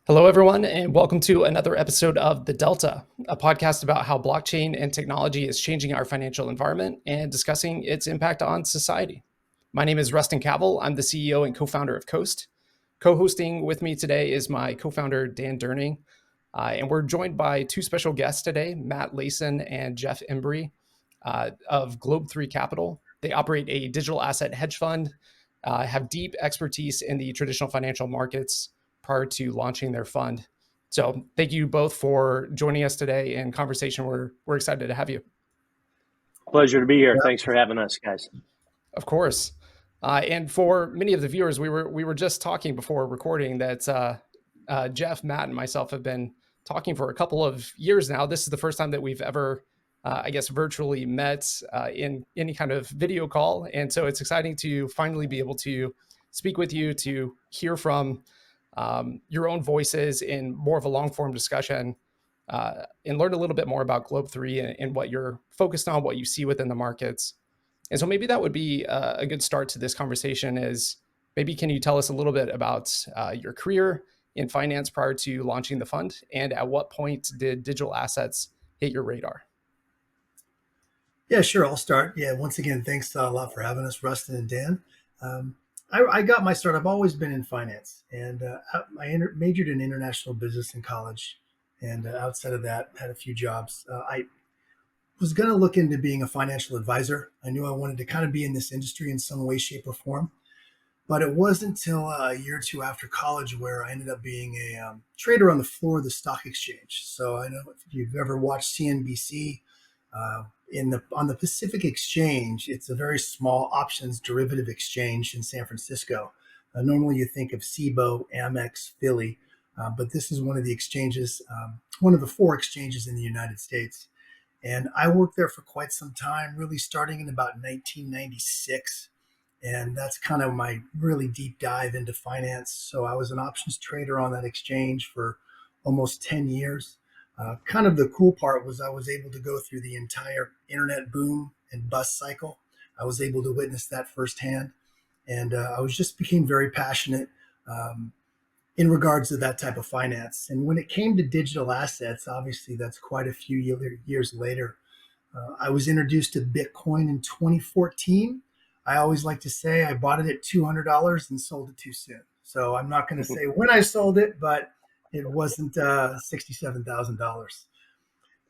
Hello, everyone, and welcome to another episode of The Delta, a podcast about how blockchain and technology is changing our financial environment and discussing its impact on society. My name is Rustin Cavill. I'm the CEO and co founder of Coast. Co hosting with me today is my co founder, Dan Durning. And we're joined by two special guests today, Matt Layson and Jeff Embry of Globe3 Capital. They operate a digital asset hedge fund, have deep expertise in the traditional financial markets prior to launching their fund. So thank you both for joining us today in conversation. We're excited to have you. Pleasure to be here. Yeah. Thanks for having us, guys. Of course. And for many of the viewers, we were just talking before recording that Jeff, Matt, and myself have been talking for a couple of years now. This is the first time that we've ever, I guess, virtually met in any kind of video call, and so it's exciting to finally be able to speak with you, to hear from your own voices in more of a long form discussion, and learn a little bit more about Globe3 and what you're focused on, what you see within the markets. And so maybe that would be a good start to this conversation is maybe can you tell us a little bit about your career in finance prior to launching the fund, and at what point did digital assets hit your radar? Yeah, sure. I'll start. Yeah, once again, thanks a lot for having us, Rustin and Dan. I got my start. I've always been in finance, and majored in international business in college. And outside of that, had a few jobs. I was going to look into being a financial advisor. I knew I wanted to kind of be in this industry in some way, shape, or form. But it wasn't until a year or two after college where I ended up being a trader on the floor of the stock exchange. So I know if you've ever watched CNBC, on the Pacific Exchange, it's a very small options derivative exchange in San Francisco. Normally, you think of SIBO, Amex, Philly, but this is one of the exchanges, one of the four exchanges in the United States. And I worked there for quite some time, really starting in about 1996. And that's kind of my really deep dive into finance. So I was an options trader on that exchange for almost 10 years. Kind of the cool part was I was able to go through the entire internet boom and bust cycle. I was able to witness that firsthand. And I was just became very passionate in regards to that type of finance. And when it came to digital assets, obviously that's quite a few years later. I was introduced to Bitcoin in 2014. I always like to say I bought it at $200 and sold it too soon. So I'm not going to say when I sold it, but it wasn't $67,000.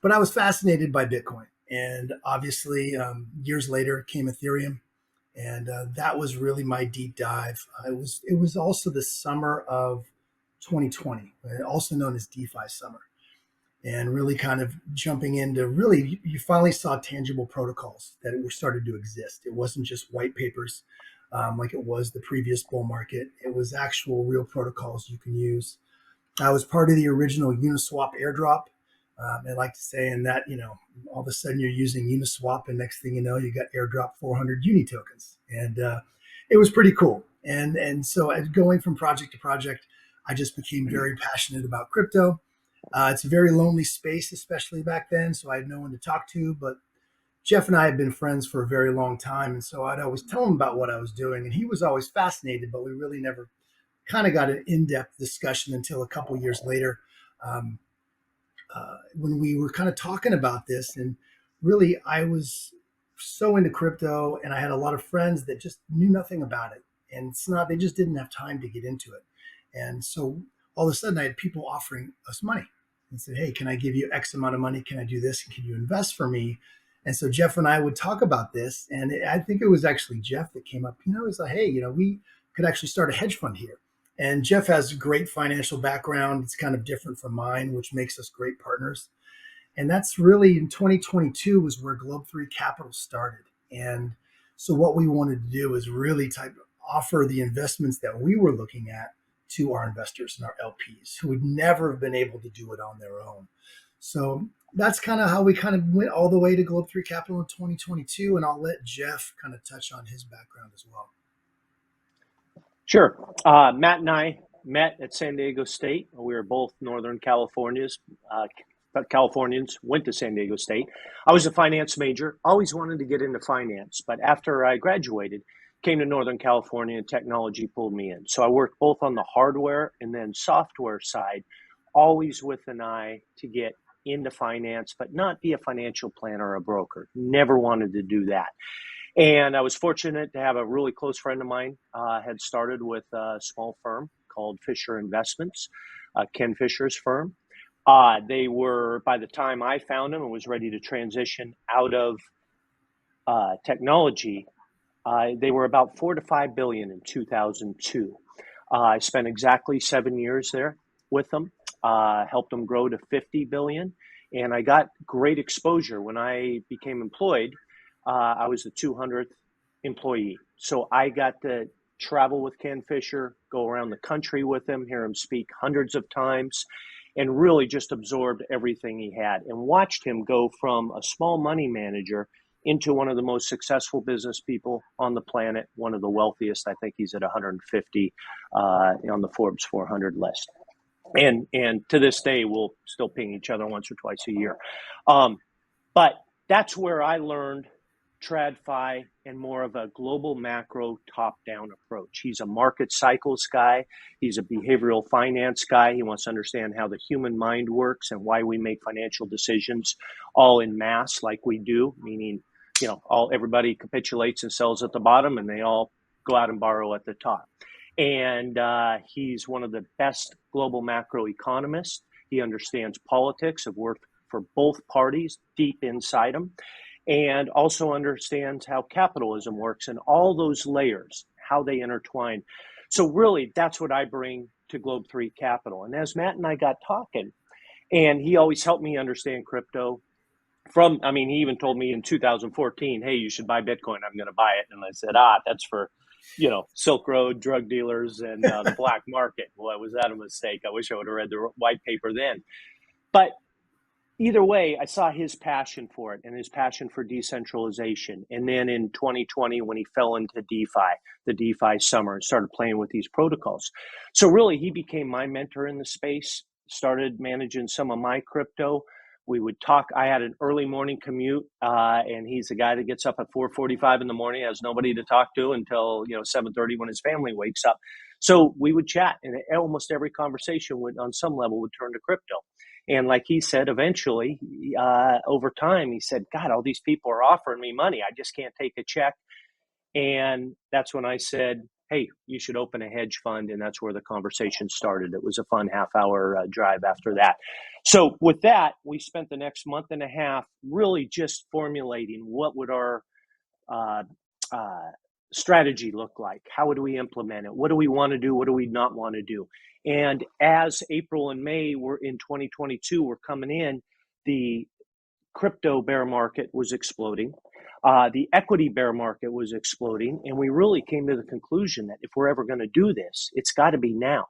But I was fascinated by Bitcoin. And obviously, years later came Ethereum. And that was really my deep dive. It was also the summer of 2020, also known as DeFi summer, and really kind of jumping into really, you finally saw tangible protocols that were started to exist. It wasn't just white papers like it was the previous bull market. It was actual real protocols you can use. I was part of the original Uniswap airdrop. I like to say in that, all of a sudden you're using Uniswap, and next thing you know, you got airdrop 400 Uni tokens. And it was pretty cool. And so going from project to project, I just became very passionate about crypto. It's a very lonely space, especially back then. So I had no one to talk to. But Jeff and I had been friends for a very long time. And so I'd always tell him about what I was doing. And he was always fascinated, but we really never kind of got an in-depth discussion until a couple years later, um, when we were kind of talking about this. And really, I was so into crypto, and I had a lot of friends that just knew nothing about it. And it's not, they just didn't have time to get into it. And so all of a sudden, I had people offering us money and said, "Hey, can I give you X amount of money? Can I do this? And can you invest for me?" And so Jeff and I would talk about this. And I think it was actually Jeff that came up, he's like, "Hey, we could actually start a hedge fund here." And Jeff has a great financial background. It's kind of different from mine, which makes us great partners. And that's really in 2022 was where Globe3 Capital started. And so what we wanted to do is really offer the investments that we were looking at to our investors and our LPs who would never have been able to do it on their own. So that's kind of how we kind of went all the way to Globe3 Capital in 2022. And I'll let Jeff kind of touch on his background as well. Sure. Matt and I met at San Diego State. We were both Northern Californians. Californians went to San Diego State. I was a finance major, always wanted to get into finance, but after I graduated, came to Northern California and technology pulled me in. So I worked both on the hardware and then software side, always with an eye to get into finance, but not be a financial planner or a broker. Never wanted to do that. And I was fortunate to have a really close friend of mine had started with a small firm called Fisher Investments, Ken Fisher's firm. They were, by the time I found them and was ready to transition out of technology, they were about 4 to 5 billion in 2002. I spent exactly 7 years there with them, helped them grow to 50 billion, and I got great exposure. When I became employed, I was the 200th employee, so I got to travel with Ken Fisher, go around the country with him, hear him speak hundreds of times, and really just absorbed everything he had and watched him go from a small money manager into one of the most successful business people on the planet, one of the wealthiest. I think he's at 150 on the Forbes 400 list. And to this day, we'll still ping each other once or twice a year. But that's where I learned TradFi and more of a global macro top-down approach. He's a market cycles guy. He's a behavioral finance guy. He wants to understand how the human mind works and why we make financial decisions all in mass like we do, meaning, you know, everybody capitulates and sells at the bottom and they all go out and borrow at the top. And he's one of the best global macro economists. He understands politics, have worked for both parties deep inside him, and also understands how capitalism works and all those layers, how they intertwine. So really, that's what I bring to Globe3 Capital. And as Matt and I got talking, and he always helped me understand crypto he even told me in 2014, hey, you should buy Bitcoin. I'm going to buy it. And I said, that's for, Silk Road, drug dealers, and the black market. Well, was that a mistake? I wish I would have read the white paper then. But either way, I saw his passion for it and his passion for decentralization. And then in 2020, when he fell into DeFi, the DeFi summer, and started playing with these protocols. So really, he became my mentor in the space, started managing some of my crypto. We would talk. I had an early morning commute, and he's the guy that gets up at 4:45 in the morning, has nobody to talk to until 7:30 when his family wakes up. So we would chat, and almost every conversation would, on some level, would turn to crypto. And like he said, eventually, over time, he said, God, all these people are offering me money. I just can't take a check. And that's when I said, hey, you should open a hedge fund. And that's where the conversation started. It was a fun half-hour drive after that. So with that, we spent the next month and a half really just formulating what would our strategy look like? How would we implement it? What do we want to do? What do we not want to do? And as April and May were in 2022 were coming in, the crypto bear market was exploding. The equity bear market was exploding. And we really came to the conclusion that if we're ever going to do this, it's got to be now.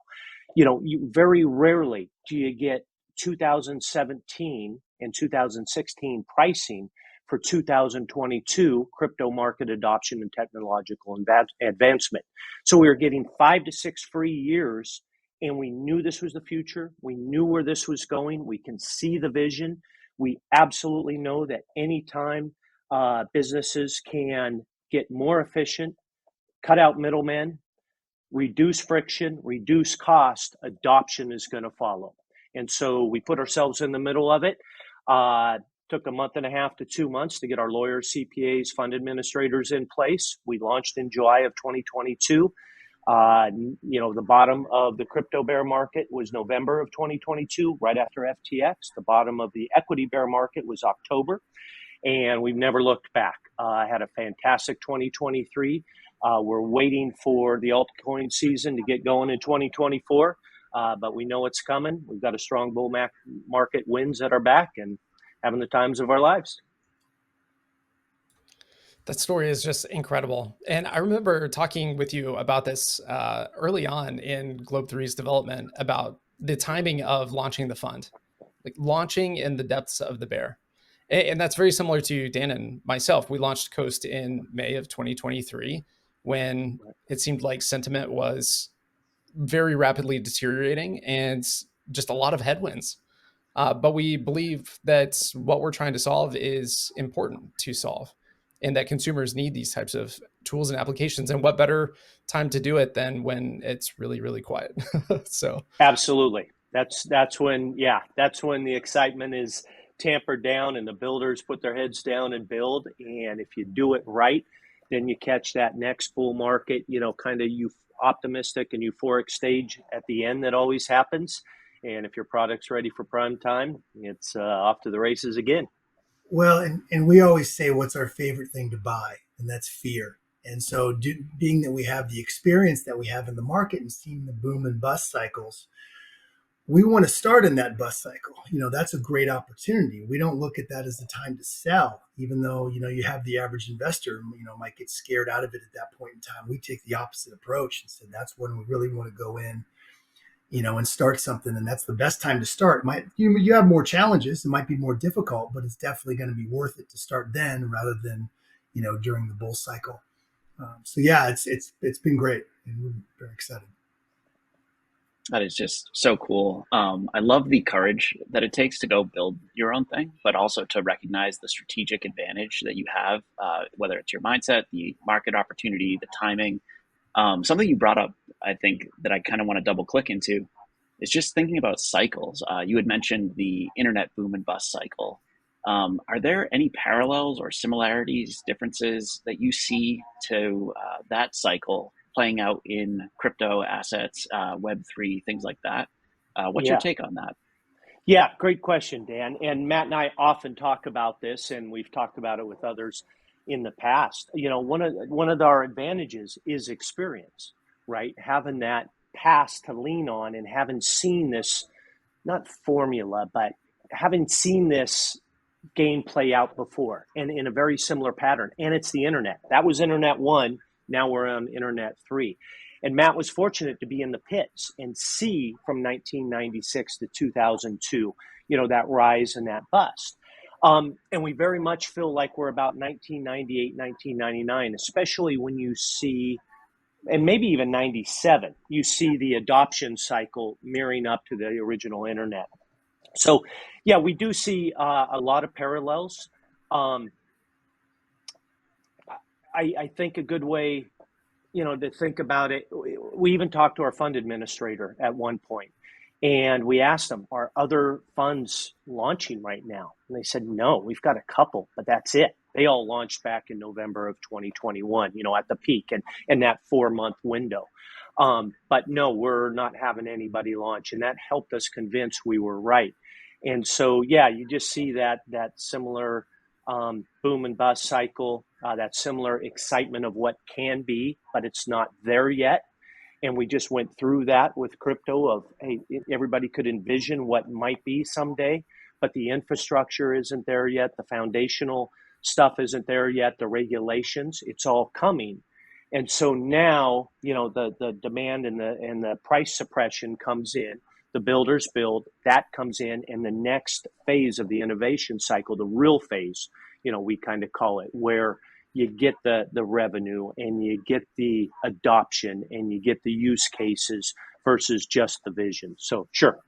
You very rarely do you get 2017 and 2016 pricing for 2022 crypto market adoption and technological advancement. So we were getting 5 to 6 free years, and we knew this was the future. We knew where this was going. We can see the vision. We absolutely know that anytime businesses can get more efficient, cut out middlemen, reduce friction, reduce cost, adoption is going to follow. And so we put ourselves in the middle of it. Took a month and a half to 2 months to get our lawyers, CPAs, fund administrators in place. We launched in July of 2022. The bottom of the crypto bear market was November of 2022, right after FTX. The bottom of the equity bear market was October, and we've never looked back. Had a fantastic 2023. We're waiting for the altcoin season to get going in 2024, but we know it's coming. We've got a strong bull market winds at our back and having the times of our lives. That story is just incredible. And I remember talking with you about this early on in Globe3's development about the timing of launching the fund, like launching in the depths of the bear. And that's very similar to Dan and myself. We launched Coast in May of 2023 when it seemed like sentiment was very rapidly deteriorating and just a lot of headwinds. But we believe that what we're trying to solve is important to solve. and that consumers need these types of tools and applications. And what better time to do it than when it's really, really quiet? So Absolutely. That's when, yeah, that's when the excitement is tampered down and the builders put their heads down and build. And if you do it right, then you catch that next bull market, kind of optimistic and euphoric stage at the end that always happens. And if your product's ready for prime time, it's off to the races again. Well, and we always say what's our favorite thing to buy, and that's fear. And so, being that we have the experience that we have in the market and seeing the boom and bust cycles, we want to start in that bust cycle. That's a great opportunity. We don't look at that as the time to sell, even though, you have the average investor, might get scared out of it at that point in time. We take the opposite approach and said that's when we really want to go in, and start something. And that's the best time to start. You have more challenges. It might be more difficult, but it's definitely going to be worth it to start then rather than, during the bull cycle. So yeah, it's been great, and we're very excited. That is just so cool. I love the courage that it takes to go build your own thing, but also to recognize the strategic advantage that you have, whether it's your mindset, the market opportunity, the timing. Something you brought up, I think, that I kind of want to double click into is just thinking about cycles. You had mentioned the internet boom and bust cycle. Are there any parallels or similarities, differences that you see to that cycle playing out in crypto assets, Web3, things like that? What's your Yeah. take on that? Yeah, great question, Dan. And Matt and I often talk about this, and we've talked about it with others in the past. One of our advantages is experience, right? Having that past to lean on and having seen this, not formula, but having seen this game play out before and in a very similar pattern. And it's the internet. That was internet one. Now we're on internet three. And Matt was fortunate to be in the pits and see from 1996 to 2002, that rise and that bust. And we very much feel like we're about 1998, 1999, especially when you see, and maybe even 97, you see the adoption cycle mirroring up to the original internet. So, yeah, we do see a lot of parallels. Um, I think a good way, to think about it, we even talked to our fund administrator at one point, and we asked them, are other funds launching right now? And they said, no, we've got a couple, but that's it. They all launched back in November of 2021, at the peak and that 4-month window. But no, we're not having anybody launch, and that helped us convince we were right. And so, yeah, you just see that similar boom and bust cycle, that similar excitement of what can be, but it's not there yet. And we just went through that with crypto of, hey, everybody could envision what might be someday, but the infrastructure isn't there yet. The foundational stuff isn't there yet. The regulations, it's all coming. And so now, the demand and the price suppression comes in. The builders build, that comes in, and the next phase of the innovation cycle, the real phase, we kind of call it, where you get the revenue and you get the adoption and you get the use cases versus just the vision. So sure.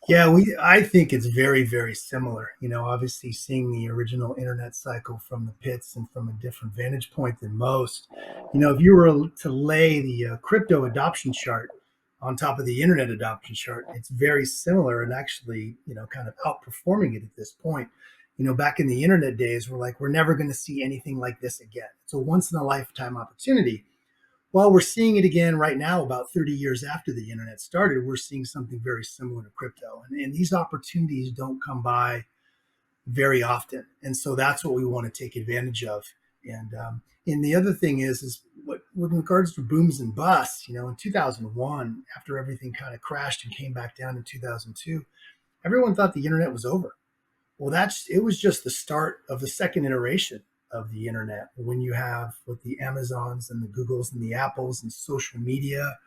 Yeah, I think it's very, very similar. Obviously seeing the original internet cycle from the pits and from a different vantage point than most. If you were to lay the crypto adoption chart on top of the internet adoption chart, it's very similar and actually, kind of outperforming it at this point. Back in the internet days, we're never going to see anything like this again. It's a once in a lifetime opportunity. Well, we're seeing it again right now, about 30 years after the internet started. We're seeing something very similar to crypto. And these opportunities don't come by very often. And so that's what we want to take advantage of. And the other thing is what with regards to booms and busts, in 2001, after everything kind of crashed and came back down in 2002, everyone thought the internet was over. Well, it was just the start of the second iteration of the internet. When you have with the Amazons and the Googles and the Apples and social media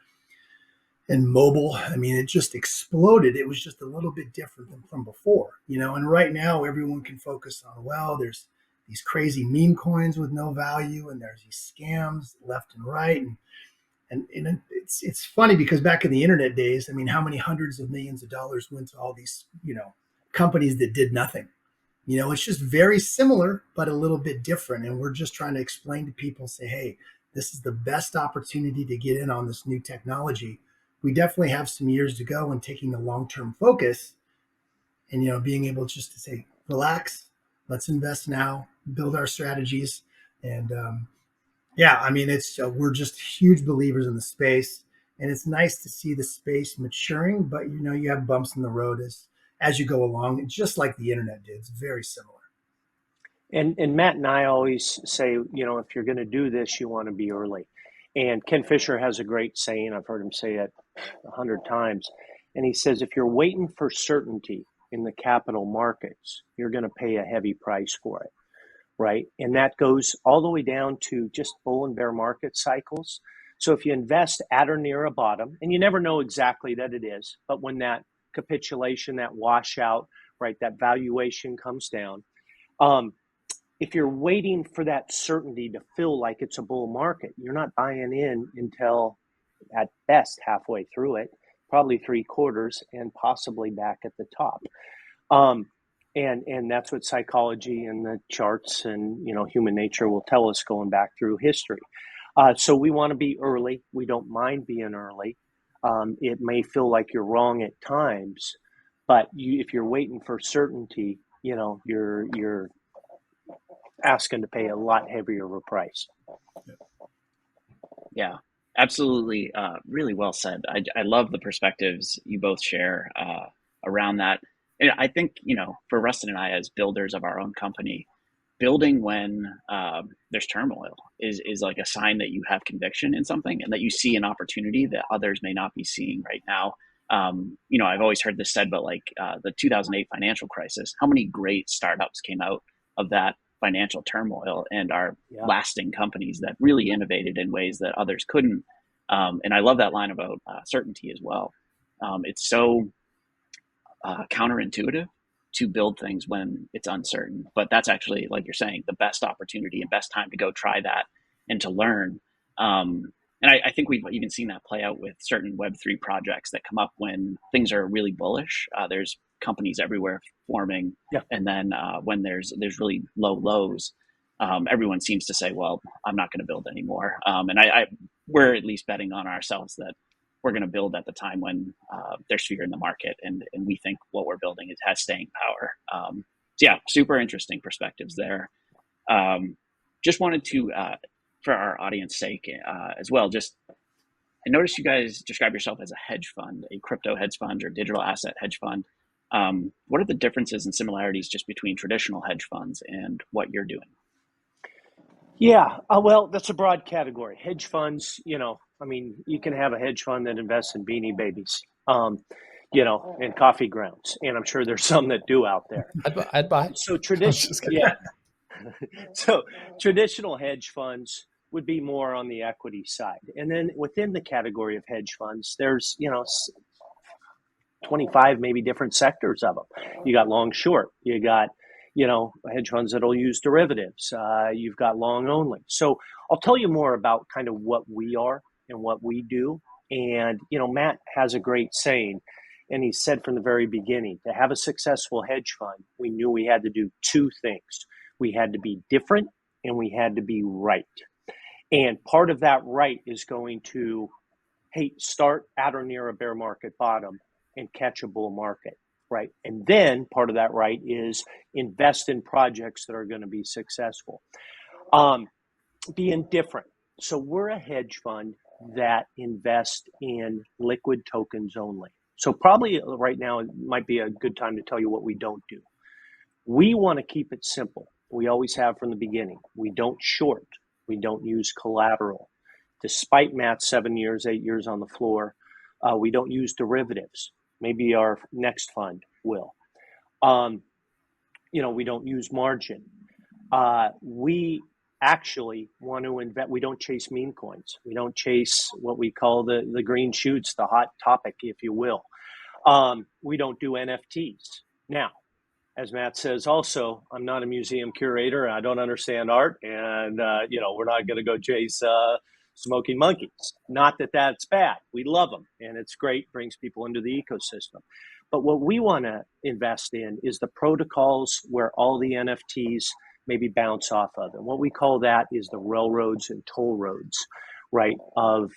and mobile, I mean, it just exploded. It was just a little bit different than from before, and right now everyone can focus on, well, there's these crazy meme coins with no value, and there's these scams left and right. And it's funny because back in the internet days, I mean, how many hundreds of millions of dollars went to all these, companies that did nothing? It's just very similar, but a little bit different. And we're just trying to explain to people, say, hey, this is the best opportunity to get in on this new technology. We definitely have some years to go in taking a long-term focus and, being able just to say, relax, let's invest now, build our strategies. And yeah, I mean, it's we're just huge believers in the space, and it's nice to see the space maturing. But you have bumps in the road as you go along, just like the internet did. It's very similar. And Matt and I always say, if you're going to do this, you want to be early. And Ken Fisher has a great saying. I've heard him say it 100 times. And he says, if you're waiting for certainty in the capital markets, you're going to pay a heavy price for it, right? And that goes all the way down to just bull and bear market cycles. So if you invest at or near a bottom, and you never know exactly that it is, but when that capitulation, that washout, right, that valuation comes down, if you're waiting for that certainty to feel like it's a bull market, you're not buying in until at best halfway through it, probably 3/4, and possibly back at the top. And that's what psychology and the charts and human nature will tell us going back through history. So we want to be early. We don't mind being early. It may feel like you're wrong at times, but if you're waiting for certainty, you're asking to pay a lot heavier of a price. Yeah, absolutely. Really well said. I love the perspectives you both share around that. And I think, for Rustin and I as builders of our own company, building when there's turmoil is like a sign that you have conviction in something and that you see an opportunity that others may not be seeing right now. I've always heard this said, but like the 2008 financial crisis, how many great startups came out of that financial turmoil and are lasting companies that really innovated in ways that others couldn't. And I love that line about certainty as well. It's so counterintuitive to build things when it's uncertain, but that's actually, like you're saying, the best opportunity and best time to go try that and to learn. And I think we've even seen that play out with certain Web3 projects that come up when things are really bullish. There's companies everywhere forming, and then when there's really low lows, everyone seems to say, "Well, I'm not going to build anymore." And we're at least betting on ourselves that we're going to build at the time when there's fear in the market, and we think what we're building has staying power. So yeah, super interesting perspectives there. Just wanted to, for our audience sake as well, I noticed you guys describe yourself as a hedge fund, a crypto hedge fund or digital asset hedge fund. What are the differences and similarities just between traditional hedge funds and what you're doing? Yeah, well, that's a broad category. Hedge funds, you can have a hedge fund that invests in Beanie Babies, and coffee grounds, and I'm sure there's some that do out there. I'd buy. So so traditional hedge funds would be more on the equity side, and then within the category of hedge funds, there's 25 maybe different sectors of them. You got long short, you got hedge funds that'll use derivatives, you've got long only. So I'll tell you more about kind of what we are and what we do. And Matt has a great saying, and he said from the very beginning, to have a successful hedge fund, we knew we had to do two things. We had to be different and we had to be right. And part of that right is going to, hey, start at or near a bear market bottom and catch a bull market, right? And then part of that right is invest in projects that are going to be successful. Being different. So we're a hedge fund that invest in liquid tokens only. So probably right now it might be a good time to tell you what we don't do. We want to keep it simple. We always have from the beginning. We don't short. We don't use collateral. Despite Matt's 8 years on the floor, we don't use derivatives. Maybe our next fund will. We don't use margin. We actually want to invest. We don't chase meme coins. We don't chase what we call the green shoots, the hot topic, if you will. We don't do NFTs. Now, as Matt says, also, I'm not a museum curator. I don't understand art, and we're not going to go chase smoking monkeys. Not that that's bad. We love them, and it's great. Brings people into the ecosystem. But what we want to invest in is the protocols where all the NFTs maybe bounce off of. And what we call that is the railroads and toll roads, right, of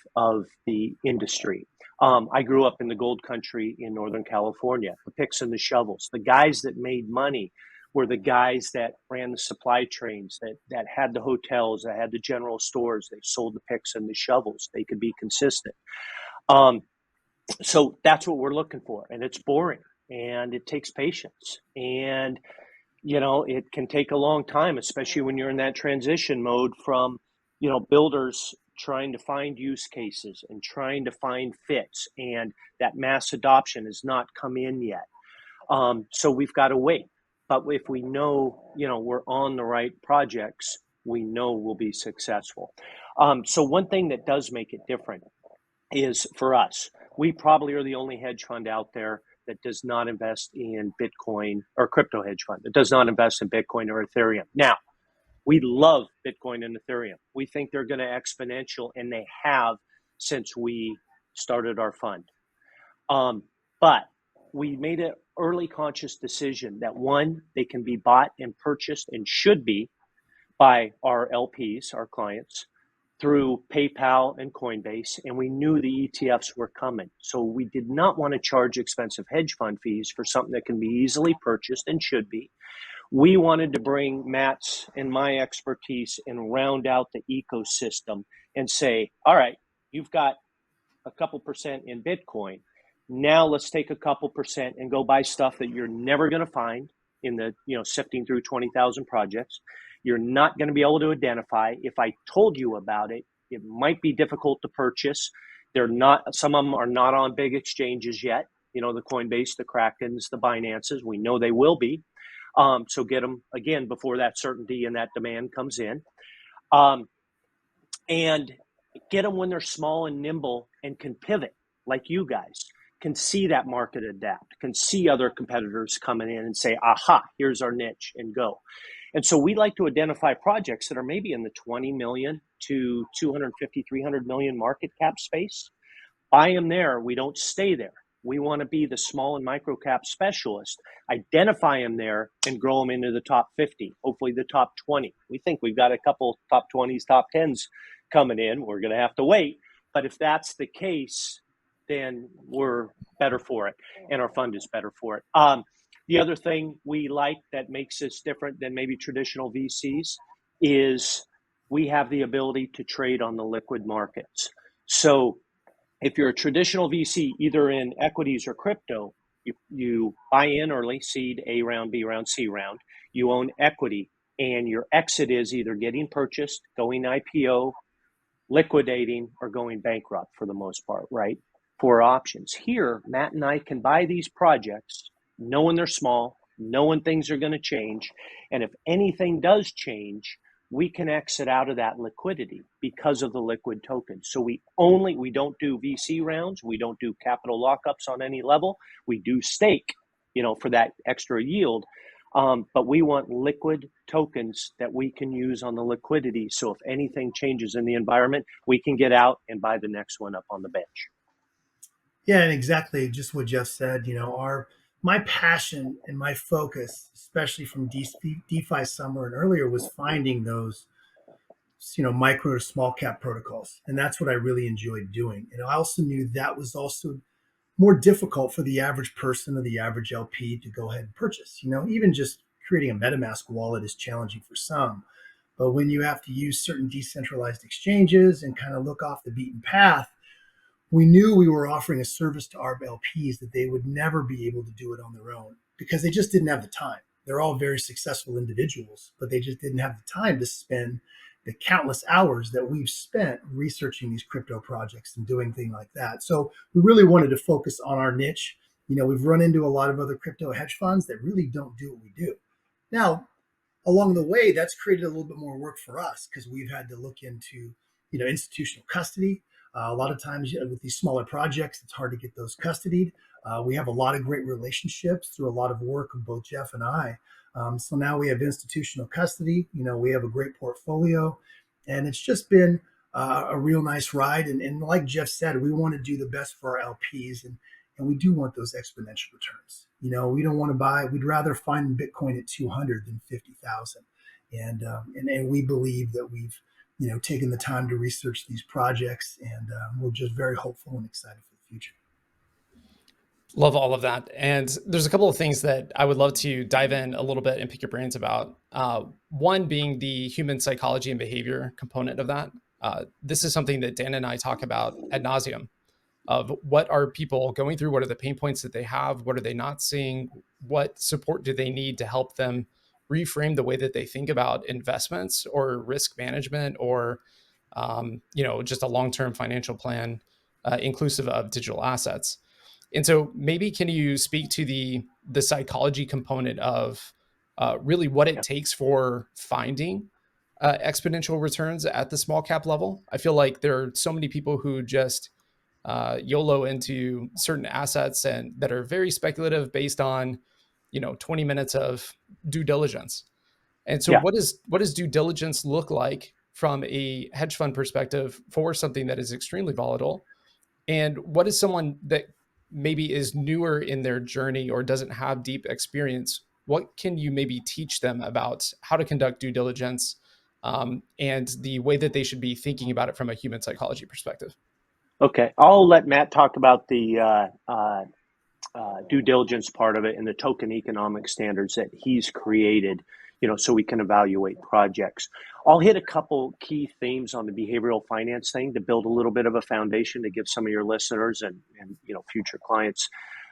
the industry. I grew up in the gold country in Northern California, the picks and the shovels. The guys that made money were the guys that ran the supply trains, that had the hotels, that had the general stores. They sold the picks and the shovels. They could be consistent. So that's what we're looking for. And it's boring and it takes patience. And, it can take a long time, especially when you're in that transition mode from, builders trying to find use cases and trying to find fits. And that mass adoption has not come in yet. So we've got to wait. But if we know, we're on the right projects, we know we'll be successful. So one thing that does make it different is for us, we probably are the only hedge fund out there that does not invest in Bitcoin, or crypto hedge fund that does not invest in Bitcoin or Ethereum. Now, we love Bitcoin and Ethereum. We think they're going to exponential, and they have since we started our fund. But we made an early conscious decision that, one, they can be bought and purchased and should be by our LPs, our clients, through PayPal and Coinbase, and we knew the ETFs were coming. So we did not want to charge expensive hedge fund fees for something that can be easily purchased and should be. We wanted to bring Matt's and my expertise and round out the ecosystem and say, all right, you've got a couple percent in Bitcoin. Now let's take a couple percent and go buy stuff that you're never going to find in the, sifting through 20,000 projects. You're not going to be able to identify. If I told you about it, it might be difficult to purchase. Some of them are not on big exchanges yet. The Coinbase, the Krakens, the Binances, we know they will be. So get them again before that certainty and that demand comes in. And get them when they're small and nimble and can pivot like you guys. Can see that market adapt, can see other competitors coming in and say, aha, here's our niche, and go. And so we like to identify projects that are maybe in the 20 million to 250, 300 million market cap space. Buy them there. We don't stay there. We want to be the small and micro cap specialist, identify them there and grow them into the top 50, hopefully the top 20. We think we've got a couple top 20s, top 10s coming in. We're going to have to wait. But if that's the case, then we're better for it, and our fund is better for it. The other thing we like that makes us different than maybe traditional VCs is we have the ability to trade on the liquid markets. So if you're a traditional VC, either in equities or crypto, you buy in early, seed, A round, B round, C round. You own equity, and your exit is either getting purchased, going IPO, liquidating, or going bankrupt for the most part, right? 4 options. Here, Matt and I can buy these projects knowing they're small, knowing things are going to change. And if anything does change, we can exit out of that liquidity because of the liquid tokens. So we don't do VC rounds. We don't do capital lockups on any level. We do stake, for that extra yield. But we want liquid tokens that we can use on the liquidity. So if anything changes in the environment, we can get out and buy the next one up on the bench. Yeah, and exactly just what Jeff said. My passion and my focus, especially from DeFi summer and earlier, was finding those, micro to small cap protocols, and that's what I really enjoyed doing. And I also knew that was also more difficult for the average person or the average LP to go ahead and purchase. Even just creating a MetaMask wallet is challenging for some, but when you have to use certain decentralized exchanges and kind of look off the beaten path, we knew we were offering a service to our LPs that they would never be able to do it on their own because they just didn't have the time. They're all very successful individuals, but they just didn't have the time to spend the countless hours that we've spent researching these crypto projects and doing things like that. So we really wanted to focus on our niche. We've run into a lot of other crypto hedge funds that really don't do what we do. Now, along the way, that's created a little bit more work for us because we've had to look into, institutional custody. A lot of times with these smaller projects, it's hard to get those custodied. We have a lot of great relationships through a lot of work of both Jeff and I. So now we have institutional custody. We have a great portfolio, and it's just been a real nice ride. And like Jeff said, we want to do the best for our LPs. and we do want those exponential returns. We don't want to buy. We'd rather find Bitcoin at 200 than 50,000, and we believe that we've taken the time to research these projects, and we're just very hopeful and excited for the future. Love all of that. And there's a couple of things that I would love to dive in a little bit and pick your brains about. One being the human psychology and behavior component of that. This is something that Dan and I talk about ad nauseum, of what are people going through? What are the pain points that they have? What are they not seeing? What support do they need to help them reframe the way that they think about investments or risk management, or just a long-term financial plan, inclusive of digital assets? And so maybe can you speak to the psychology component of really what it Yeah. takes for finding exponential returns at the small cap level? I feel like there are so many people who just YOLO into certain assets and that are very speculative based on 20 minutes of due diligence. And so Yeah. what does due diligence look like from a hedge fund perspective for something that is extremely volatile? And what is someone that maybe is newer in their journey or doesn't have deep experience? What can you maybe teach them about how to conduct due diligence, and the way that they should be thinking about it from a human psychology perspective? Okay. I'll let Matt talk about the due diligence part of it and the token economic standards that he's created, so we can evaluate projects. I'll hit a couple key themes on the behavioral finance thing to build a little bit of a foundation to give some of your listeners and future clients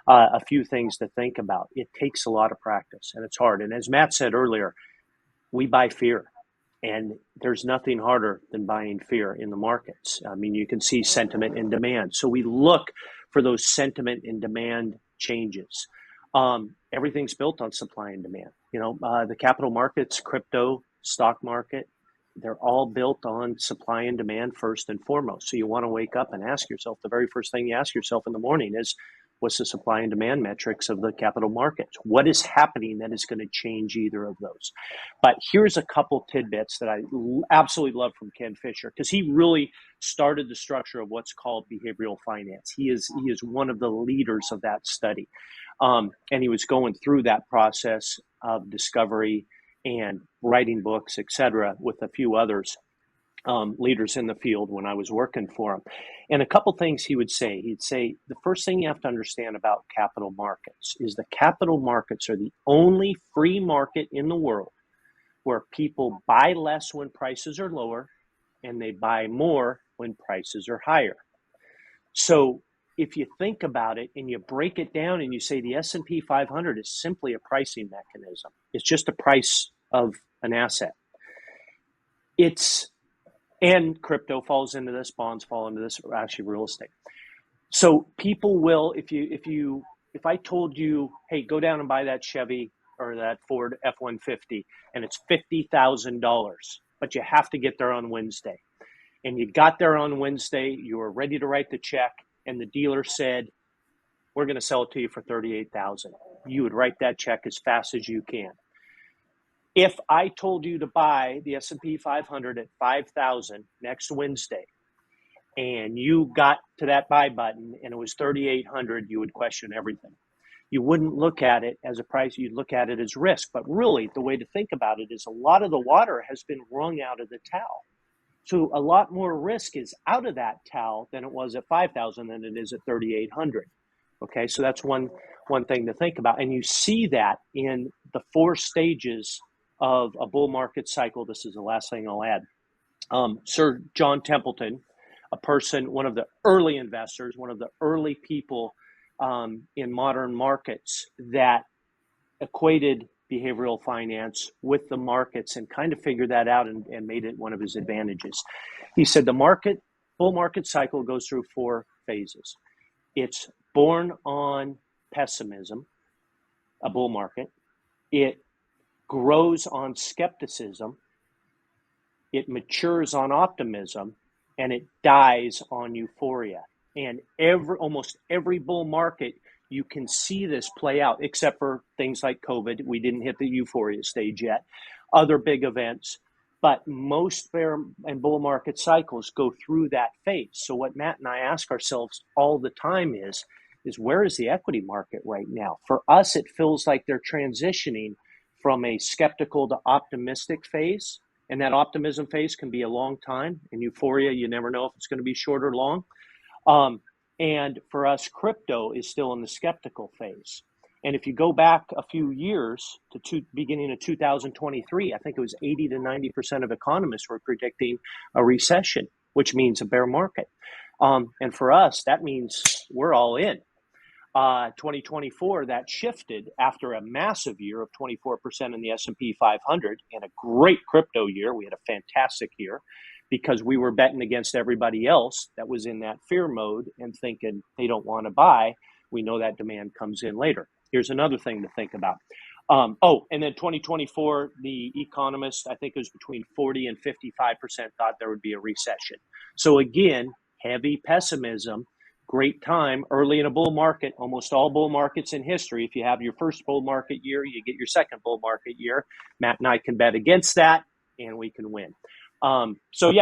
a few things to think about. It takes a lot of practice and it's hard. And as Matt said earlier, we buy fear. And there's nothing harder than buying fear in the markets. I mean, you can see sentiment and demand. So we look for those sentiment and demand changes. Everything's built on supply and demand. The capital markets, crypto, stock market, they're all built on supply and demand first and foremost. So you want to wake up and ask yourself, the very first thing you ask yourself in the morning is, what's the supply and demand metrics of the capital markets? What is happening that is going to change either of those? But here's a couple tidbits that I absolutely love from Ken Fisher, because he really started the structure of what's called behavioral finance. He is one of the leaders of that study. And he was going through that process of discovery and writing books, et cetera, with a few others. Leaders in the field when I was working for him. And a couple things he'd say, the first thing you have to understand about capital markets is the capital markets are the only free market in the world where people buy less when prices are lower and they buy more when prices are higher. So if you think about it and you break it down and you say the S&P 500 is simply a pricing mechanism, it's just a price of an asset. And crypto falls into this, bonds fall into this, or actually real estate. So people will, if I told you, hey, go down and buy that Chevy or that Ford F-150, and it's $50,000, but you have to get there on Wednesday. And you got there on Wednesday, you were ready to write the check, and the dealer said, we're going to sell it to you for $38,000. You would write that check as fast as you can. If I told you to buy the S&P 500 at 5,000 next Wednesday, and you got to that buy button and it was 3,800, you would question everything. You wouldn't look at it as a price, you'd look at it as risk. But really, the way to think about it is a lot of the water has been wrung out of the towel. So a lot more risk is out of that towel than it was at 5,000 than it is at 3,800. Okay, so that's one thing to think about. And you see that in the 4 stages of a bull market cycle. This is the last thing I'll add. Sir John Templeton, one of the early investors, one of the early people in modern markets that equated behavioral finance with the markets and kind of figured that out and made it one of his advantages. He said the bull market cycle goes through 4 phases. It's born on pessimism, a bull market. It grows on skepticism, it matures on optimism, and it dies on euphoria. And almost every bull market, you can see this play out, except for things like COVID. We didn't hit the euphoria stage yet. Other big events. But most bear and bull market cycles go through that phase. So what Matt and I ask ourselves all the time is, is where is the equity market right now? For us, it feels like they're transitioning from a skeptical to optimistic phase. And that optimism phase can be a long time. In euphoria, you never know if it's going to be short or long. And for us, crypto is still in the skeptical phase. And if you go back a few years to beginning of 2023, I think it was 80 to 90% of economists were predicting a recession, which means a bear market. And for us, that means we're all in. 2024, that shifted after a massive year of 24% in the S&P 500 and a great crypto year. We had a fantastic year because we were betting against everybody else that was in that fear mode and thinking they don't want to buy. We know that demand comes in later. Here's another thing to think about. And then 2024, the economists, I think it was between 40 and 55% thought there would be a recession. So again, heavy pessimism. Great time early in a bull market. Almost all bull markets in history, if you have your first bull market year, you get your second bull market year. Matt and I can bet against that, and we can win. So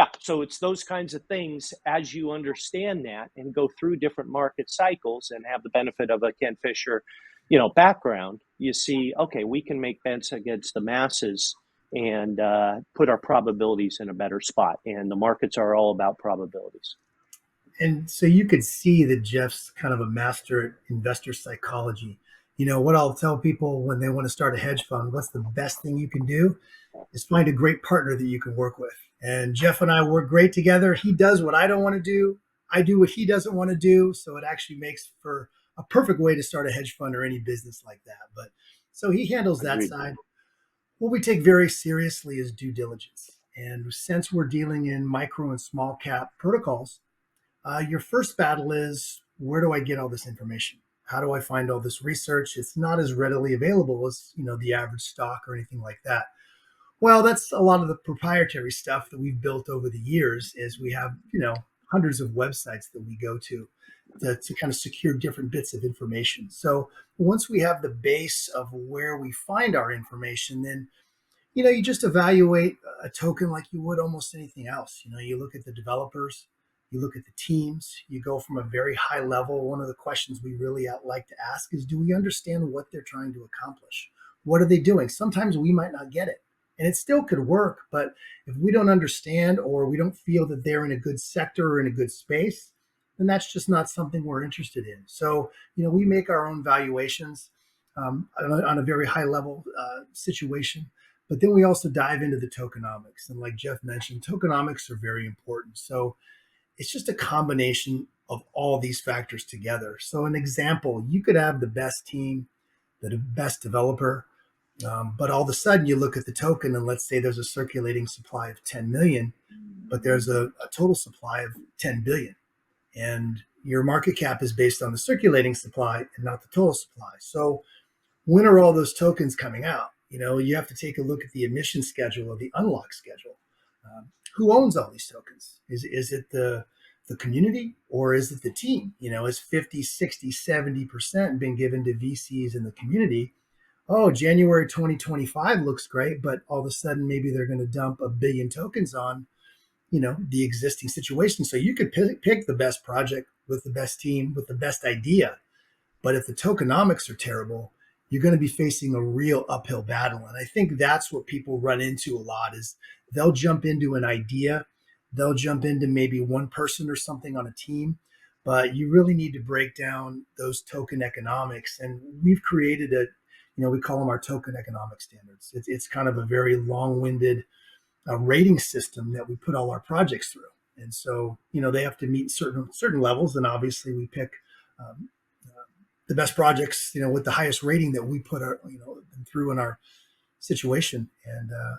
it's those kinds of things. As you understand that and go through different market cycles and have the benefit of a Ken Fisher, background, you see, okay, we can make bets against the masses and put our probabilities in a better spot. And the markets are all about probabilities. And so you could see that Jeff's kind of a master at investor psychology. What I'll tell people when they want to start a hedge fund, what's the best thing you can do is find a great partner that you can work with. And Jeff and I work great together. He does what I don't want to do. I do what he doesn't want to do. So it actually makes for a perfect way to start a hedge fund or any business like that. But so he handles that Agreed. side. What we take very seriously is due diligence. And since we're dealing in micro and small cap protocols, your first battle is, where do I get all this information? How do I find all this research? It's not as readily available as the average stock or anything like that. Well, that's a lot of the proprietary stuff that we've built over the years. Is we have hundreds of websites that we go to kind of secure different bits of information. So once we have the base of where we find our information, then you just evaluate a token like you would almost anything else. You look at the developers, you look at the teams, you go from a very high level. One of the questions we really like to ask is, do we understand what they're trying to accomplish? What are they doing? Sometimes we might not get it, and it still could work. But if we don't understand, or we don't feel that they're in a good sector or in a good space, then that's just not something we're interested in. So, we make our own valuations on a very high level situation. But then we also dive into the tokenomics. And like Jeff mentioned, tokenomics are very important. So it's just a combination of all these factors together. So an example, you could have the best team, the best developer, but all of a sudden you look at the token and let's say there's a circulating supply of 10 million, but there's a total supply of 10 billion. And your market cap is based on the circulating supply and not the total supply. So when are all those tokens coming out? You have to take a look at the emission schedule or the unlock schedule. Who owns all these tokens? Is it the community, or is it the team? Is 50, 60, 70% been given to VCs in the community? Oh, January 2025 looks great, but all of a sudden maybe they're going to dump 1 billion tokens on, the existing situation. So you could pick the best project with the best team, with the best idea. But if the tokenomics are terrible, you're going to be facing a real uphill battle. And I think that's what people run into a lot is they'll jump into an idea. They'll jump into maybe one person or something on a team, but you really need to break down those token economics. And we've created we call them our token economic standards. It's kind of a very long-winded rating system that we put all our projects through. And so, they have to meet certain levels. And obviously we pick the best projects, with the highest rating that we put through in our situation.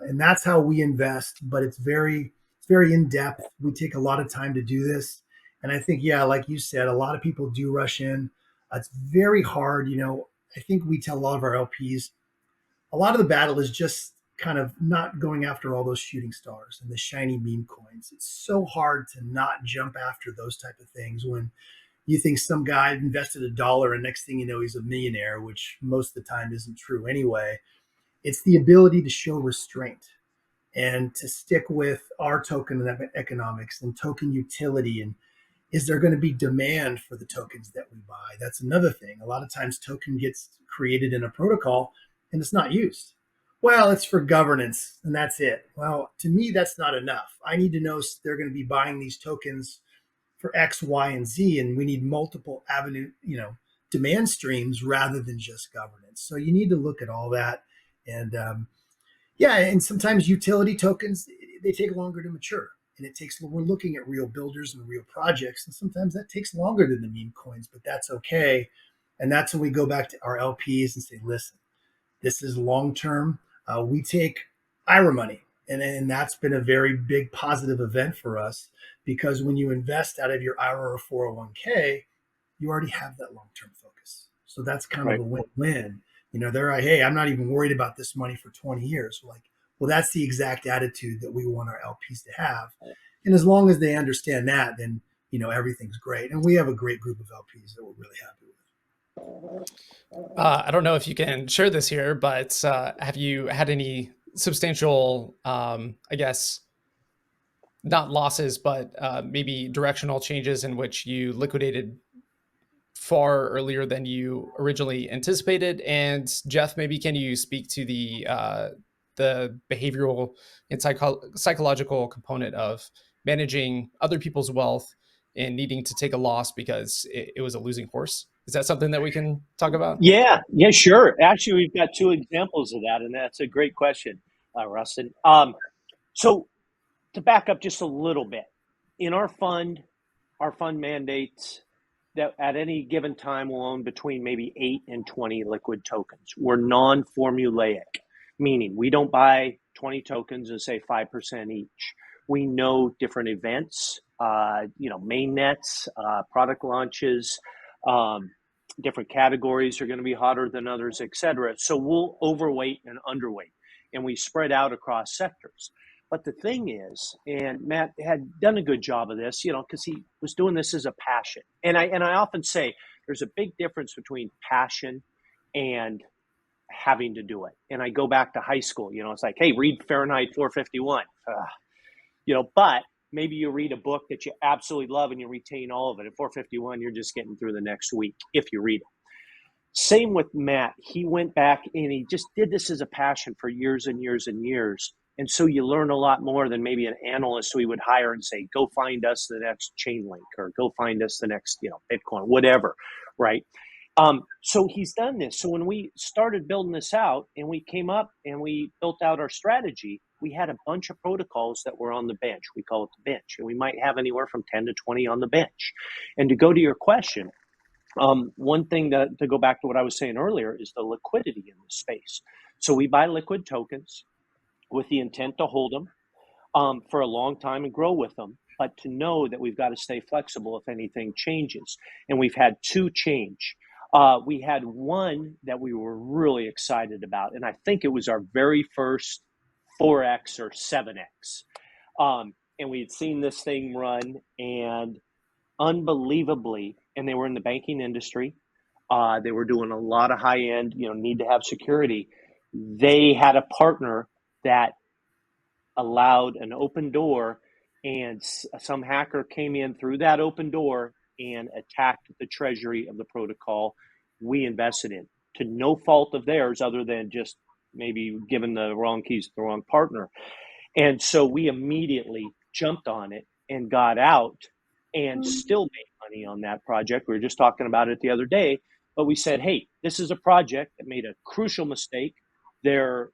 And that's how we invest, but it's very in depth. We take a lot of time to do this. And I think, like you said, a lot of people do rush in. It's very hard. I think we tell a lot of our LPs, a lot of the battle is just kind of not going after all those shooting stars and the shiny meme coins. It's so hard to not jump after those type of things when you think some guy invested $1 and next thing you know, he's a millionaire, which most of the time isn't true anyway. It's the ability to show restraint and to stick with our token economics and token utility and Is there going to be demand for the tokens that we buy? That's another thing. A lot of times token gets created in a protocol and it's not used. Well, it's for governance and that's it. Well, to me, that's not enough. I need to know they're going to be buying these tokens for X, Y, and Z, and we need multiple avenue, demand streams rather than just governance. So you need to look at all that. And yeah, and sometimes utility tokens, they take longer to mature. And we're looking at real builders and real projects. And sometimes that takes longer than the meme coins, but that's okay. And that's when we go back to our LPs and say, listen, this is long term. We take IRA money. And that's been a very big positive event for us because when you invest out of your IRA or 401k, you already have that long term focus. So that's kind of Right. a win win. They're like, hey, I'm not even worried about this money for 20 years. We're like, well, that's the exact attitude that we want our LPs to have. And as long as they understand that, then, everything's great. And we have a great group of LPs that we're really happy with. I don't know if you can share this here, but have you had any substantial, I guess, not losses, but maybe directional changes in which you liquidated far earlier than you originally anticipated? And Jeff, maybe can you speak to the behavioral and psychological component of managing other people's wealth and needing to take a loss because it was a losing horse? Is that something that we can talk about? Yeah, sure. Actually, we've got two examples of that, and that's a great question, Rustin. So to back up just a little bit, in our fund mandates that at any given time will own between maybe 8 and 20 liquid tokens. We're non-formulaic, meaning we don't buy 20 tokens and say 5% each. We know different events, main nets, product launches, different categories are going to be hotter than others, et cetera. So we'll overweight and underweight, and we spread out across sectors. But the thing is, and Matt had done a good job of this, because he was doing this as a passion. And I often say there's a big difference between passion and having to do it. And I go back to high school, it's like, hey, read Fahrenheit 451. But maybe you read a book that you absolutely love and you retain all of it. At 451, you're just getting through the next week if you read it. Same with Matt. He went back and he just did this as a passion for years and years and years. And so you learn a lot more than maybe an analyst we would hire and say, go find us the next Chainlink or go find us the next, Bitcoin, whatever, right? So he's done this. So when we started building this out and we came up and we built out our strategy, we had a bunch of protocols that were on the bench. We call it the bench. And we might have anywhere from 10 to 20 on the bench. And to go to your question, one thing to go back to what I was saying earlier is the liquidity in the space. So we buy liquid tokens with the intent to hold them for a long time and grow with them, but to know that we've got to stay flexible if anything changes. And we've had two change. We had one that we were really excited about, and I think it was our very first 4X or 7X. And we had seen this thing run, and unbelievably, and they were in the banking industry. They were doing a lot of high end, need to have security. They had a partner that allowed an open door, and some hacker came in through that open door and attacked the treasury of the protocol we invested in, to no fault of theirs other than just maybe giving the wrong keys to the wrong partner. And so we immediately jumped on it and got out and still made money on that project. We were just talking about it the other day, but we said, hey, this is a project that made a crucial mistake. Their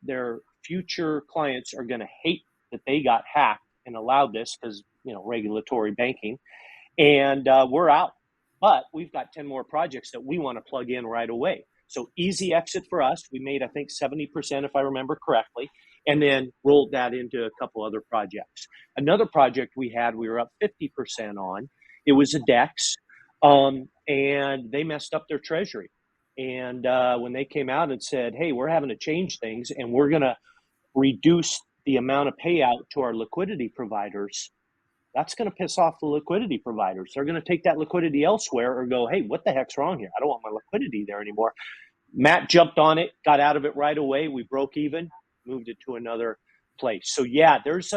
future clients are going to hate that they got hacked and allowed this because, regulatory banking. And we're out. But we've got 10 more projects that we want to plug in right away. So easy exit for us. We made, I think, 70%, if I remember correctly, and then rolled that into a couple other projects. Another project we were up 50% on. It was a DEX, and they messed up their treasury. And when they came out and said, hey, we're having to change things, and we're going to reduce the amount of payout to our liquidity providers, that's going to piss off the liquidity providers. They're going to take that liquidity elsewhere or go, hey, what the heck's wrong here? I don't want my liquidity there anymore. Matt jumped on it, got out of it right away. We broke even, moved it to another place. So yeah, there's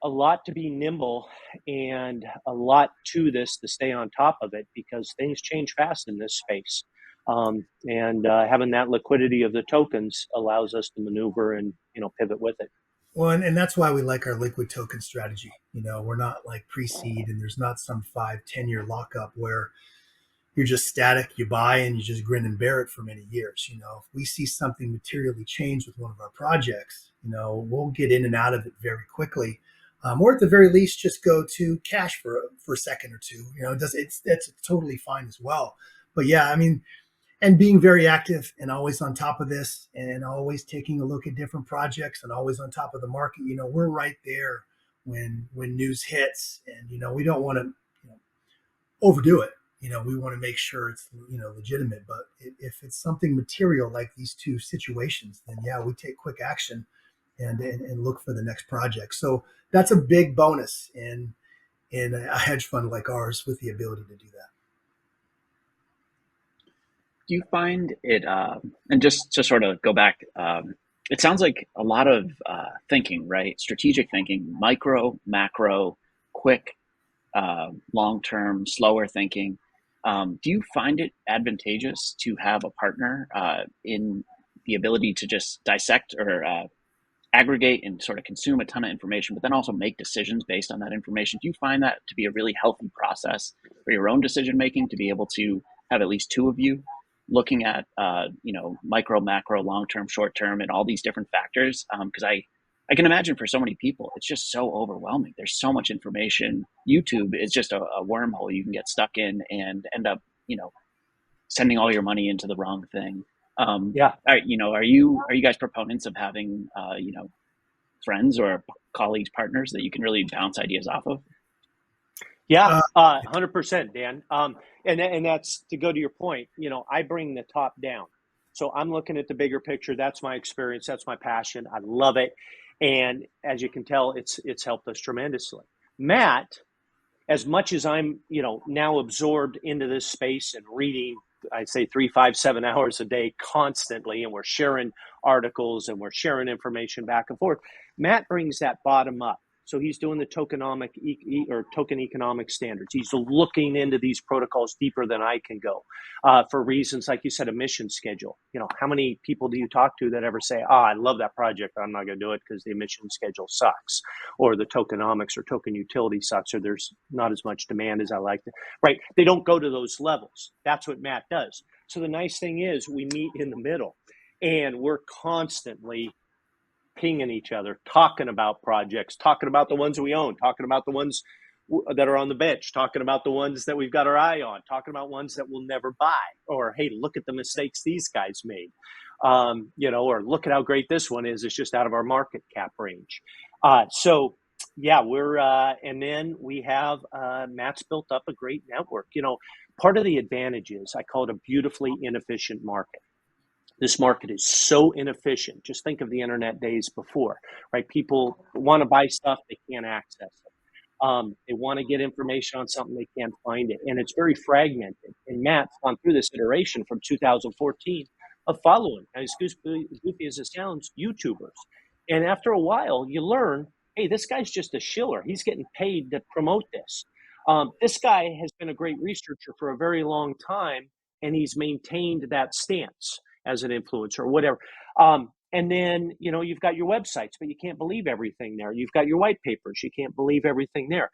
A lot to be nimble and a lot to this to stay on top of it because things change fast in this space. And having that liquidity of the tokens allows us to maneuver and pivot with it. Well, and that's why we like our liquid token strategy. We're not like pre-seed, and there's not some 5, 10 year lockup where you're just static, you buy and you just grin and bear it for many years. If we see something materially change with one of our projects, we'll get in and out of it very quickly. Or at the very least, just go to cash for a second or two. That's totally fine as well. But yeah, I mean, and being very active and always on top of this and always taking a look at different projects and always on top of the market. We're right there when news hits, and we don't want to overdo it. We want to make sure it's legitimate. But if it's something material like these two situations, then yeah, we take quick action and look for the next project. So that's a big bonus in a hedge fund like ours with the ability to do that. Do you find it, and just to sort of go back, it sounds like a lot of thinking, right? Strategic thinking, micro, macro, quick, long term, slower thinking. Do you find it advantageous to have a partner in the ability to just dissect or aggregate and sort of consume a ton of information, but then also make decisions based on that information? Do you find that to be a really healthy process for your own decision making, to be able to have at least two of you looking at micro, macro, long term, short term, and all these different factors? Because I can imagine for so many people, it's just so overwhelming. There's so much information. YouTube is just a wormhole you can get stuck in and end up, sending all your money into the wrong thing. Yeah. Are you guys proponents of having, friends or colleagues, partners that you can really bounce ideas off of? Yeah, 100%, Dan. And that's to go to your point. I bring the top down, so I'm looking at the bigger picture. That's my experience. That's my passion. I love it, and as you can tell, it's helped us tremendously. Matt, as much as I'm now absorbed into this space and reading, I'd say 3, 5, 7 hours a day constantly, and we're sharing articles and we're sharing information back and forth. Matt brings that bottom up. So he's doing the tokenomic or token economic standards. He's looking into these protocols deeper than I can go for reasons like you said, emission schedule. How many people do you talk to that ever say, I love that project, but I'm not going to do it because the emission schedule sucks, or the tokenomics or token utility sucks, or there's not as much demand as I like to, right? They don't go to those levels. That's what Matt does. So the nice thing is we meet in the middle, and we're constantly pinging each other, talking about projects, talking about the ones we own, talking about the ones that are on the bench, talking about the ones that we've got our eye on, talking about ones that we'll never buy, or hey, look at the mistakes these guys made, or look at how great this one is. It's just out of our market cap range. So yeah, we're and then we have Matt's built up a great network. Part of the advantage is I call it a beautifully inefficient market. This market is so inefficient. Just think of the internet days before, right? People want to buy stuff, they can't access it. They want to get information on something, they can't find it. And it's very fragmented. And Matt's gone through this iteration from 2014 of following, as goofy as it sounds, YouTubers. And after a while, you learn, hey, this guy's just a shiller. He's getting paid to promote this. This guy has been a great researcher for a very long time, and he's maintained that stance as an influencer or whatever. And then, you've got your websites, but you can't believe everything there. You've got your white papers. You can't believe everything there,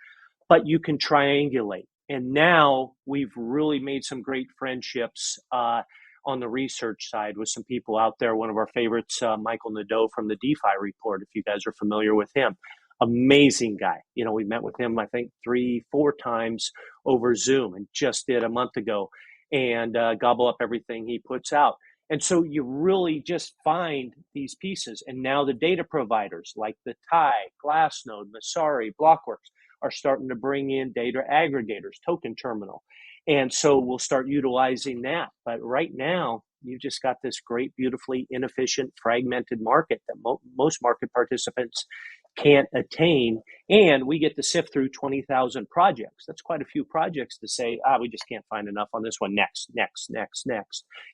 but you can triangulate. And now we've really made some great friendships on the research side with some people out there. One of our favorites, Michael Nadeau from the DeFi Report, if you guys are familiar with him. Amazing guy. We met with him, I think 3, 4 times over Zoom, and just did a month ago, and gobble up everything he puts out. And so you really just find these pieces. And now the data providers like the TIE, Glassnode, Masari, Blockworks are starting to bring in data aggregators, Token Terminal. And so we'll start utilizing that. But right now, you've just got this great, beautifully inefficient, fragmented market that most market participants can't attain. And we get to sift through 20,000 projects. That's quite a few projects to say, we just can't find enough on this one. Next,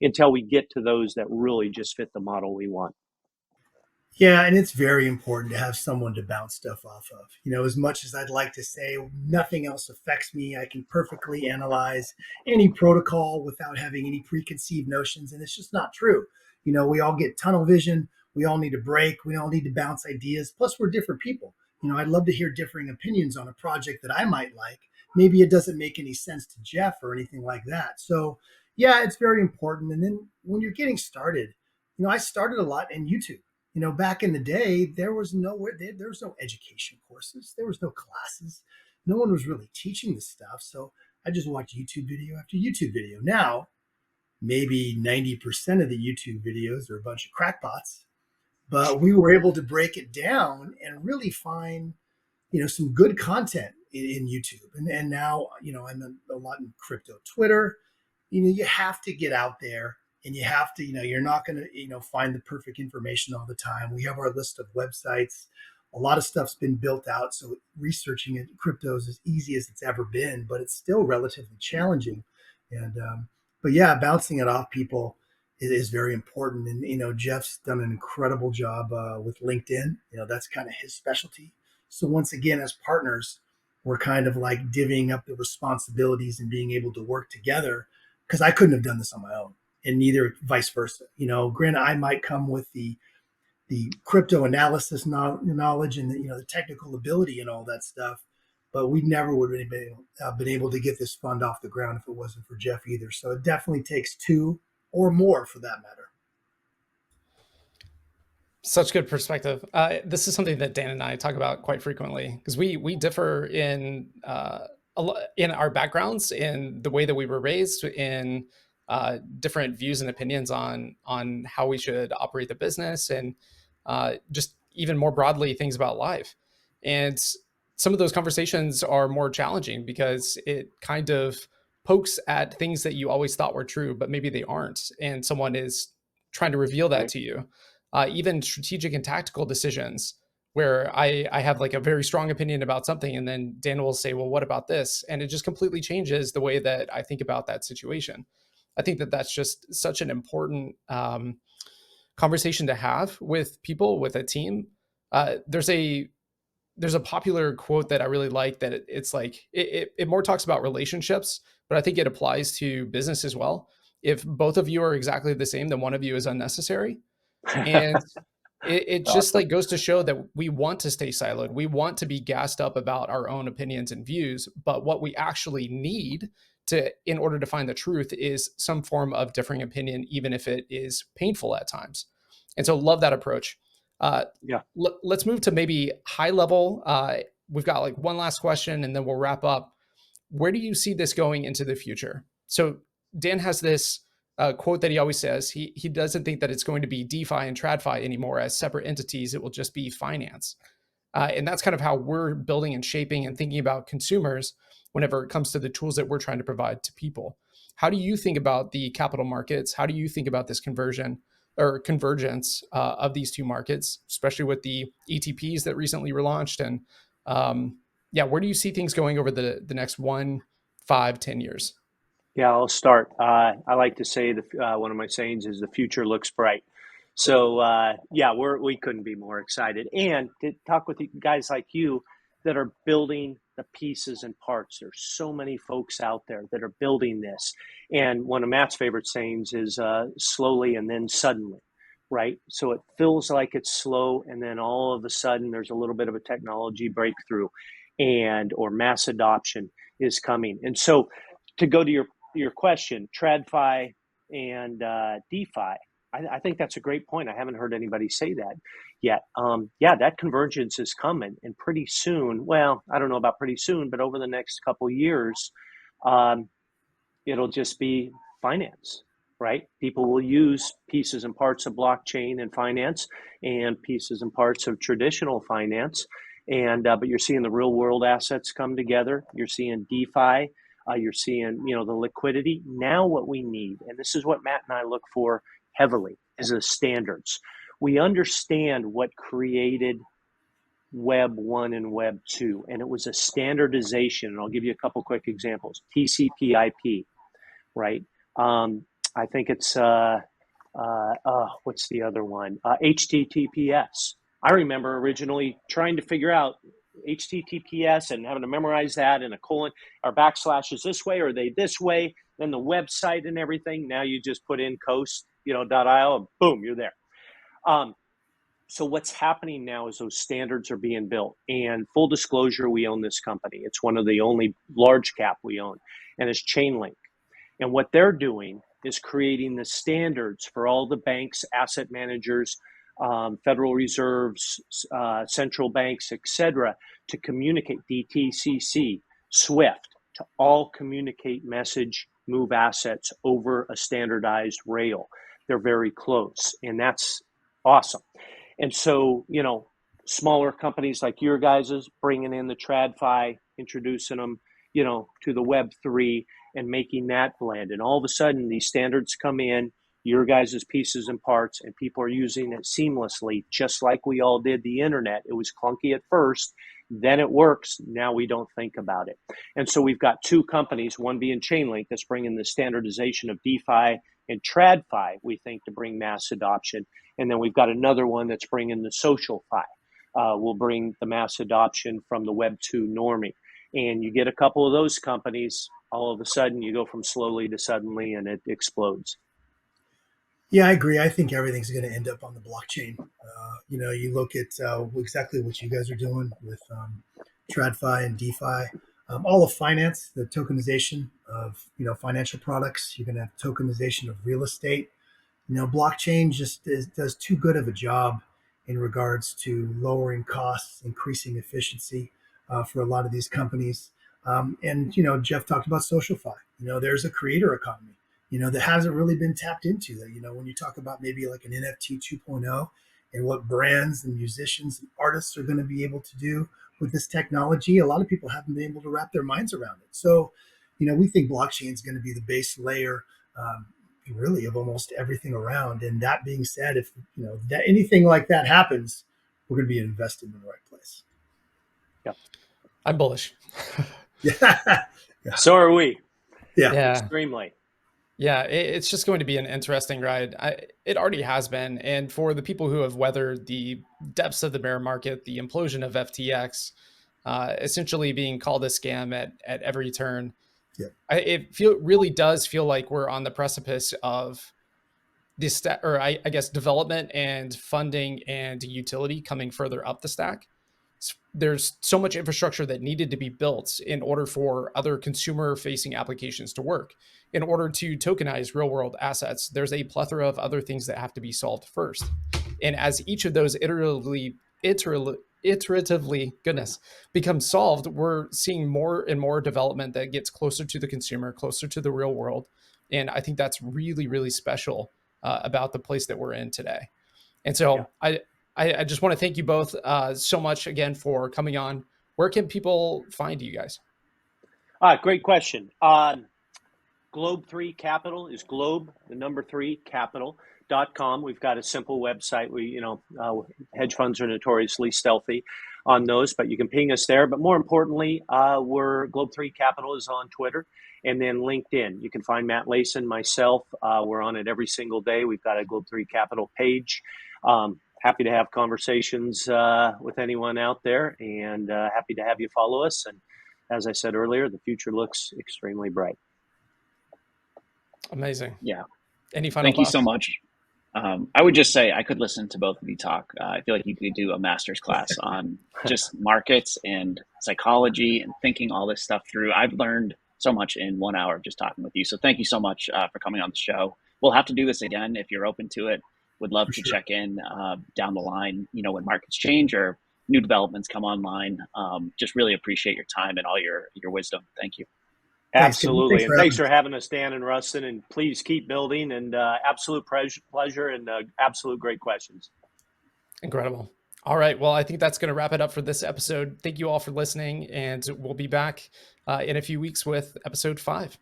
until we get to those that really just fit the model we want. Yeah, and it's very important to have someone to bounce stuff off of. As much as I'd like to say nothing else affects me, I can perfectly analyze any protocol without having any preconceived notions, and it's just not true. We all get tunnel vision. We all need a break. We all need to bounce ideas. Plus, we're different people. I'd love to hear differing opinions on a project that I might like. Maybe it doesn't make any sense to Jeff or anything like that. So, yeah, it's very important. And then when you're getting started, I started a lot in YouTube. Back in the day, there was no education courses, there was no classes, no one was really teaching this stuff. So I just watched YouTube video after YouTube video. Now, maybe 90% of the YouTube videos are a bunch of crackpots, but we were able to break it down and really find some good content in YouTube. And now, I'm a lot in crypto Twitter. You have to get out there, and you have to, you're not going to, find the perfect information all the time. We have our list of websites. A lot of stuff's been built out. So researching it, crypto is as easy as it's ever been, but it's still relatively challenging. But yeah, bouncing it off people is very important. And, Jeff's done an incredible job with LinkedIn. That's kind of his specialty. So once again, as partners, we're kind of like divvying up the responsibilities and being able to work together, because I couldn't have done this on my own, and neither vice versa. Granted, I might come with the crypto analysis knowledge and the technical ability and all that stuff, but we never would have been able to get this fund off the ground if it wasn't for Jeff either. So it definitely takes two or more for that matter. Such good perspective. This is something that Dan and I talk about quite frequently because we differ in in our backgrounds, in the way that we were raised, in different views and opinions on how we should operate the business, and just even more broadly things about life. And some of those conversations are more challenging because it kind of pokes at things that you always thought were true, but maybe they aren't, and someone is trying to reveal that Right. to you. Even strategic and tactical decisions where I have like a very strong opinion about something, and then Dan will say, well, what about this? And it just completely changes the way that I think about that situation. I think that that's just such an important conversation to have with people, with a team. There's a popular quote that I really like, that it's like it more talks about relationships, but I think it applies to business as well. If both of you are exactly the same, then one of you is unnecessary. And it just Awesome. like goes to show that we want to stay siloed. We want to be gassed up about our own opinions and views, but what we actually need to, in order to find the truth, is some form of differing opinion, even if it is painful at times. And so love that approach. Uh, Yeah. let's move to maybe high level. We've got like one last question and then we'll wrap up. Where do you see this going into the future? So Dan has this quote that he always says. He doesn't think that it's going to be DeFi and TradFi anymore as separate entities. It will just be finance. And that's kind of how we're building and shaping and thinking about consumers whenever it comes to the tools that we're trying to provide to people. How do you think about the capital markets? How do you think about this conversion or convergence of these two markets, especially with the ETPs that recently were launched? And yeah, where do you see things going over the next 1, 5, 10 years? Yeah, I'll start. I like to say one of my sayings is the future looks bright. So yeah, we couldn't be more excited. And to talk with you guys like you that are building the pieces and parts. There's so many folks out there that are building this. And one of Matt's favorite sayings is slowly and then suddenly, right? So it feels like it's slow, and then all of a sudden there's a little bit of a technology breakthrough, and or mass adoption is coming. And so to go to your question, TradFi and DeFi, I think that's a great point. I haven't heard anybody say that yet. Yeah, that convergence is coming, and pretty soon. Well, I don't know about pretty soon, but over the next couple of years, um, it'll just be finance, right? People will use pieces and parts of blockchain and finance, and pieces and parts of traditional finance, and but you're seeing the real world assets come together. You're seeing DeFi. You're seeing, the liquidity. Now, what we need, and this is what Matt and I look for heavily, is the standards. We understand what created Web 1 and Web 2, and it was a standardization. And I'll give you a couple quick examples. TCP/IP, right? I think it's what's the other one? HTTPS. I remember originally trying to figure out HTTPS and having to memorize that and a colon or backslash is this way or are they this way? Then the website and everything. Now you just put in coast, .io and boom, you're there. So what's happening now is those standards are being built. And full disclosure, we own this company. It's one of the only large cap we own, and it's Chainlink. And what they're doing is creating the standards for all the banks, asset managers, Federal Reserves, central banks, etc., to communicate DTCC, SWIFT, to all communicate, message, move assets over a standardized rail. They're very close, and that's awesome. And so, smaller companies like your guys's bringing in the TradFi, introducing them, to the Web3 and making that blend. And all of a sudden, these standards come in, your guys' pieces and parts, and people are using it seamlessly, just like we all did the internet. It was clunky at first, then it works. Now we don't think about it. And so we've got two companies, one being Chainlink, that's bringing the standardization of DeFi and TradFi, we think, to bring mass adoption. And then we've got another one that's bringing the social fi. Will bring the mass adoption from the Web2 normie. And you get a couple of those companies, all of a sudden you go from slowly to suddenly, and it explodes. Yeah, I agree. I think everything's going to end up on the blockchain. You look at exactly what you guys are doing with TradFi and DeFi, all of finance, the tokenization of financial products. You're going to have tokenization of real estate. Blockchain just does too good of a job in regards to lowering costs, increasing efficiency for a lot of these companies. And Jeff talked about SocialFi. There's a creator economy, that hasn't really been tapped into. That when you talk about maybe like an NFT 2.0 and what brands and musicians and artists are going to be able to do with this technology, a lot of people haven't been able to wrap their minds around it. So, we think blockchain is going to be the base layer. Really of almost everything around. And that being said, if that anything like that happens, we're going to be invested in the right place. Yeah, I'm bullish. Yeah. So are we. Yeah. Extremely. Yeah, it's just going to be an interesting ride. It already has been. And for the people who have weathered the depths of the bear market, the implosion of FTX, essentially being called a scam at every turn, it really does feel like we're on the precipice of this, I guess, development and funding and utility coming further up the stack. There's so much infrastructure that needed to be built in order for other consumer facing applications to work. In order to tokenize real world assets, there's a plethora of other things that have to be solved first. And as each of those iteratively becomes solved, we're seeing more and more development that gets closer to the consumer, closer to the real world. And I think that's really, really special about the place that we're in today. And so I just want to thank you both so much again for coming on. Where can people find you guys? Great question. Globe3 Capital is Globe, the number 3 capital.com. We've got a simple website. Hedge funds are notoriously stealthy on those, but you can ping us there. But more importantly, we're Globe3 Capital is on Twitter and then LinkedIn. You can find Matt Layson, myself. We're on it every single day. We've got a Globe3 Capital page. Happy to have conversations with anyone out there, and happy to have you follow us. And as I said earlier, the future looks extremely bright. Amazing. Yeah. Any final Thank thoughts? you so much. I would just say I could listen to both of you talk. I feel like you could do a master's class on just markets and psychology and thinking all this stuff through. I've learned so much in 1 hour of just talking with you. So thank you so much for coming on the show. We'll have to do this again if you're open to it. Would love to check in down the line, when markets change or new developments come online. Just really appreciate your time and all your wisdom. Thank you. Absolutely. And thanks for having us, Dan and Rustin. And please keep building. And absolute pleasure and absolute great questions. Incredible. All right. Well, I think that's going to wrap it up for this episode. Thank you all for listening. And we'll be back in a few weeks with episode 5.